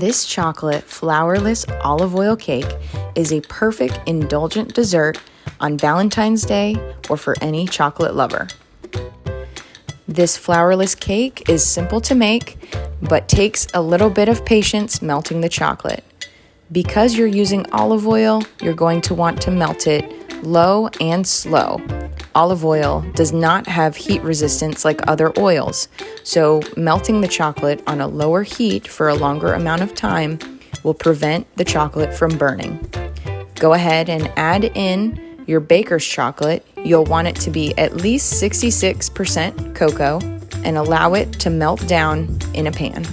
This chocolate flourless olive oil cake is a perfect indulgent dessert on Valentine's Day or for any chocolate lover. This flourless cake is simple to make, but takes a little bit of patience melting the chocolate. Because you're using olive oil, you're going to want to melt it low and slow. Olive oil does not have heat resistance like other oils, so melting the chocolate on a lower heat for a longer amount of time will prevent the chocolate from burning. Go ahead and add in your baker's chocolate. You'll want it to be at least 66% cocoa and allow it to melt down in a pan.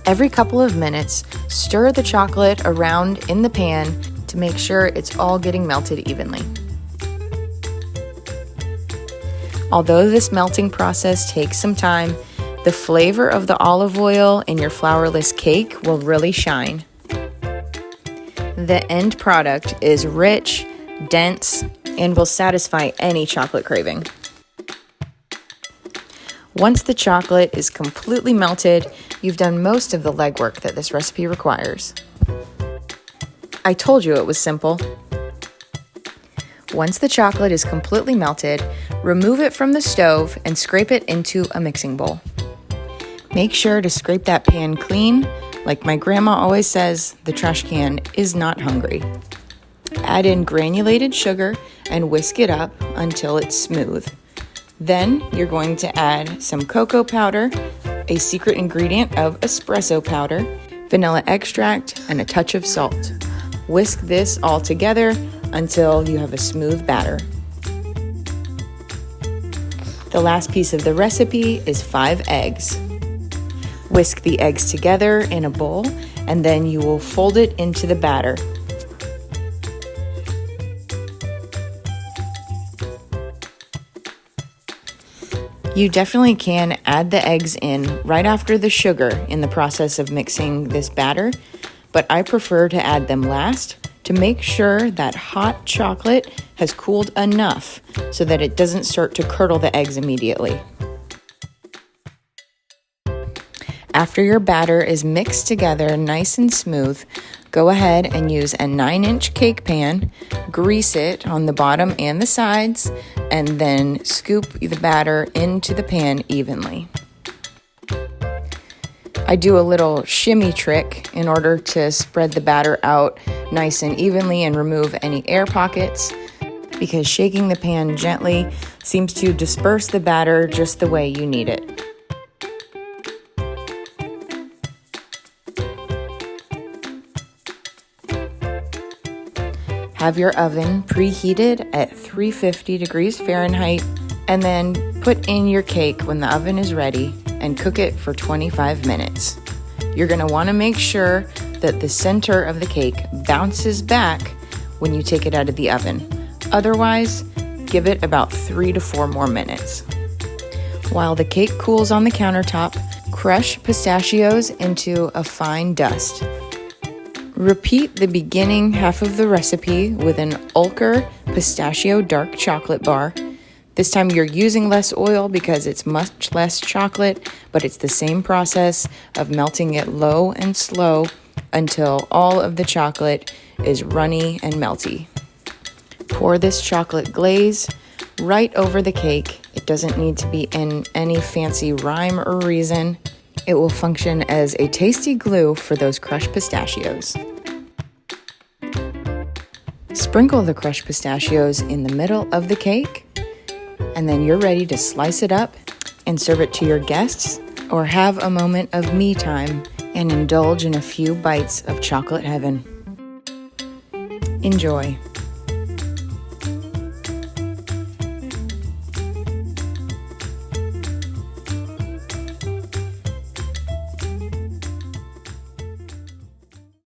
Every couple of minutes, stir the chocolate around in the pan to make sure it's all getting melted evenly. Although this melting process takes some time, the flavor of the olive oil in your flourless cake will really shine. The end product is rich, dense, and will satisfy any chocolate craving. Once the chocolate is completely melted, you've done most of the legwork that this recipe requires. I told you it was simple. Once the chocolate is completely melted, remove it from the stove and scrape it into a mixing bowl. Make sure to scrape that pan clean. Like my grandma always says, the trash can is not hungry. Add in granulated sugar and whisk it up until it's smooth. Then you're going to add some cocoa powder, a secret ingredient of espresso powder, vanilla extract, and a touch of salt. Whisk this all together until you have a smooth batter. The last piece of the recipe is 5 eggs. Whisk the eggs together in a bowl, and then you will fold it into the batter. You definitely can add the eggs in right after the sugar in the process of mixing this batter, but I prefer to add them last to make sure that hot chocolate has cooled enough so that it doesn't start to curdle the eggs immediately. After your batter is mixed together nice and smooth, go ahead and use a 9-inch cake pan, grease it on the bottom and the sides, and then scoop the batter into the pan evenly. I do a little shimmy trick in order to spread the batter out nice and evenly and remove any air pockets, because shaking the pan gently seems to disperse the batter just the way you need it. Have your oven preheated at 350 degrees Fahrenheit, and then put in your cake when the oven is ready and cook it for 25 minutes. You're going to want to make sure that the center of the cake bounces back when you take it out of the oven. Otherwise, give it about 3 to 4 more minutes. While the cake cools on the countertop, crush pistachios into a fine dust. Repeat the beginning half of the recipe with an Ulker pistachio dark chocolate bar. This time you're using less oil because it's much less chocolate, but it's the same process of melting it low and slow until all of the chocolate is runny and melty. Pour this chocolate glaze right over the cake. It doesn't need to be in any fancy rhyme or reason. It will function as a tasty glue for those crushed pistachios. Sprinkle the crushed pistachios in the middle of the cake, and then you're ready to slice it up and serve it to your guests, or have a moment of me time and indulge in a few bites of chocolate heaven. Enjoy.